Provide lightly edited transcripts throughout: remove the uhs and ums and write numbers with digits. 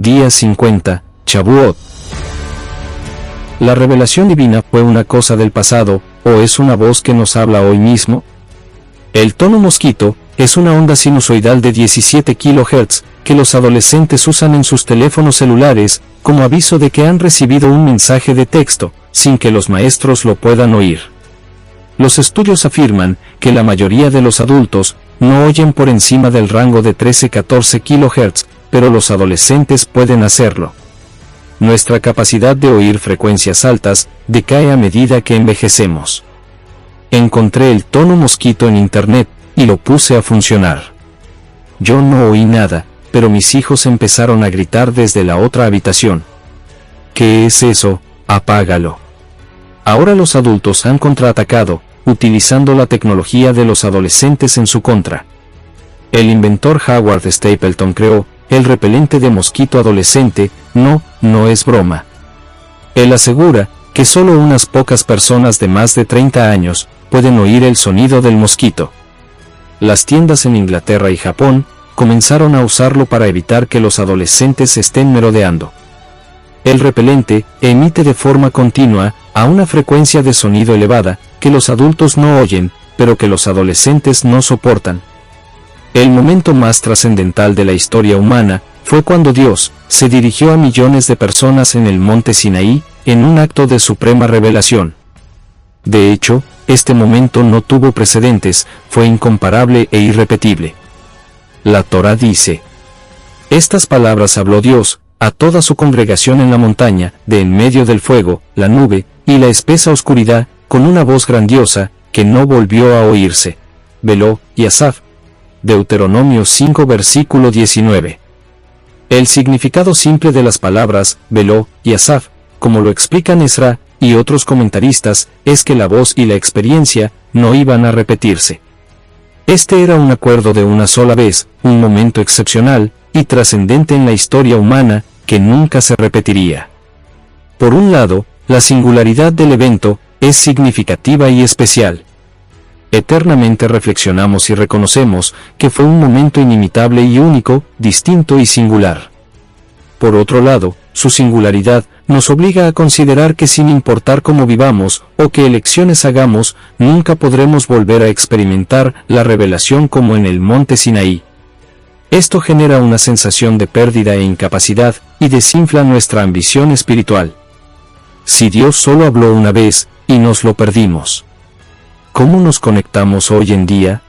Día 50, Shavuot. ¿La revelación divina fue una cosa del pasado, o es una voz que nos habla hoy mismo? El tono mosquito es una onda sinusoidal de 17 kHz que los adolescentes usan en sus teléfonos celulares como aviso de que han recibido un mensaje de texto, sin que los maestros lo puedan oír. Los estudios afirman que la mayoría de los adultos no oyen por encima del rango de 13-14 kHz, pero los adolescentes pueden hacerlo. Nuestra capacidad de oír frecuencias altas decae a medida que envejecemos. Encontré el tono mosquito en internet y lo puse a funcionar. Yo no oí nada, pero mis hijos empezaron a gritar desde la otra habitación. ¿Qué es eso? Apágalo. Ahora los adultos han contraatacado, utilizando la tecnología de los adolescentes en su contra. El inventor Howard Stapleton creó el repelente de mosquito adolescente. No es broma. Él asegura que solo unas pocas personas de más de 30 años pueden oír el sonido del mosquito. Las tiendas en Inglaterra y Japón comenzaron a usarlo para evitar que los adolescentes estén merodeando. El repelente emite de forma continua a una frecuencia de sonido elevada que los adultos no oyen, pero que los adolescentes no soportan. El momento más trascendental de la historia humana fue cuando Dios se dirigió a millones de personas en el monte Sinaí, en un acto de suprema revelación. De hecho, este momento no tuvo precedentes, fue incomparable e irrepetible. La Torá dice: estas palabras habló Dios a toda su congregación en la montaña, de en medio del fuego, la nube, y la espesa oscuridad, con una voz grandiosa, que no volvió a oírse. Veló y Asaf. Deuteronomio 5 versículo 19. El significado simple de las palabras, veló y Asaf, como lo explican Ezra y otros comentaristas, es que la voz y la experiencia no iban a repetirse. Este era un acuerdo de una sola vez, un momento excepcional y trascendente en la historia humana, que nunca se repetiría. Por un lado, la singularidad del evento es significativa y especial. Eternamente reflexionamos y reconocemos que fue un momento inimitable y único, distinto y singular. Por otro lado, su singularidad nos obliga a considerar que sin importar cómo vivamos o qué elecciones hagamos, nunca podremos volver a experimentar la revelación como en el monte Sinaí. Esto genera una sensación de pérdida e incapacidad y desinfla nuestra ambición espiritual. Si Dios solo habló una vez y nos lo perdimos, ¿cómo nos conectamos hoy en día?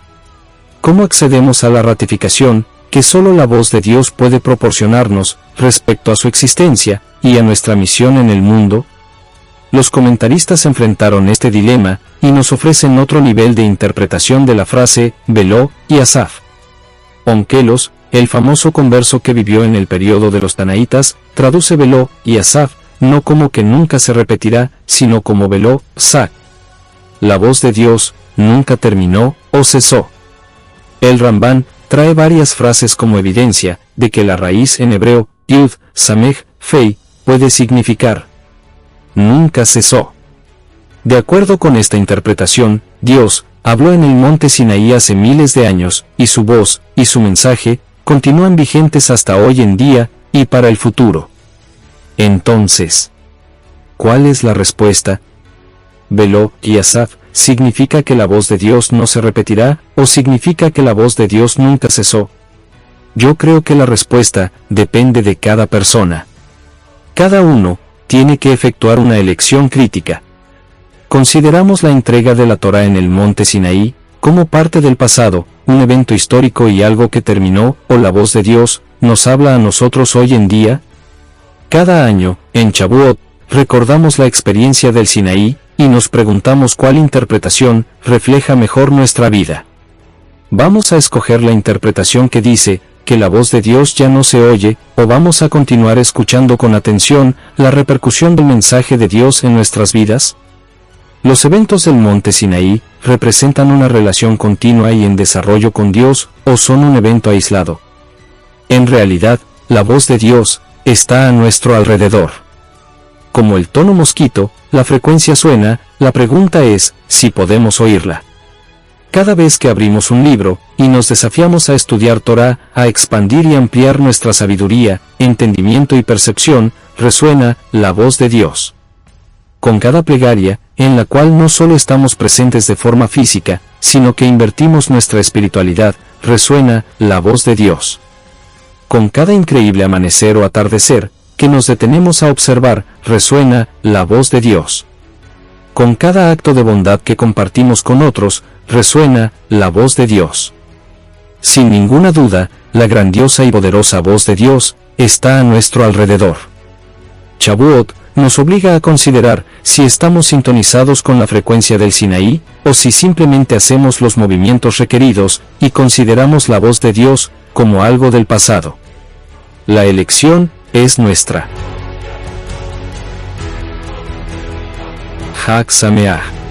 ¿Cómo accedemos a la ratificación que solo la voz de Dios puede proporcionarnos respecto a su existencia y a nuestra misión en el mundo? Los comentaristas enfrentaron este dilema y nos ofrecen otro nivel de interpretación de la frase veló y Asaf. Onkelos, el famoso converso que vivió en el periodo de los Tanaítas, traduce veló y Asaf no como que nunca se repetirá, sino como veló, Sak. La voz de Dios nunca terminó o cesó. El Rambán trae varias frases como evidencia de que la raíz en hebreo, Yud, Samej, Fei, puede significar nunca cesó. De acuerdo con esta interpretación, Dios habló en el monte Sinaí hace miles de años, y su voz y su mensaje continúan vigentes hasta hoy en día y para el futuro. Entonces, ¿cuál es la respuesta? Veló y Asaf, ¿significa que la voz de Dios no se repetirá, o significa que la voz de Dios nunca cesó? Yo creo que la respuesta depende de cada persona. Cada uno tiene que efectuar una elección crítica. Consideramos la entrega de la Torá en el monte Sinaí como parte del pasado, un evento histórico y algo que terminó, o la voz de Dios nos habla a nosotros hoy en día. Cada año, en Shavuot, recordamos la experiencia del Sinaí y nos preguntamos cuál interpretación refleja mejor nuestra vida. ¿Vamos a escoger la interpretación que dice que la voz de Dios ya no se oye, o vamos a continuar escuchando con atención la repercusión del mensaje de Dios en nuestras vidas? Los eventos del monte Sinaí representan una relación continua y en desarrollo con Dios, o son un evento aislado. En realidad, la voz de Dios está a nuestro alrededor. Como el tono mosquito, la frecuencia suena, la pregunta es si podemos oírla. Cada vez que abrimos un libro, y nos desafiamos a estudiar Torá, a expandir y ampliar nuestra sabiduría, entendimiento y percepción, resuena la voz de Dios. Con cada plegaria, en la cual no solo estamos presentes de forma física, sino que invertimos nuestra espiritualidad, resuena la voz de Dios. Con cada increíble amanecer o atardecer, que nos detenemos a observar, resuena la voz de Dios. Con cada acto de bondad que compartimos con otros, resuena la voz de Dios. Sin ninguna duda, la grandiosa y poderosa voz de Dios está a nuestro alrededor. Shavuot nos obliga a considerar si estamos sintonizados con la frecuencia del Sinaí, o si simplemente hacemos los movimientos requeridos y consideramos la voz de Dios como algo del pasado. La elección es nuestra. Chag Sameach.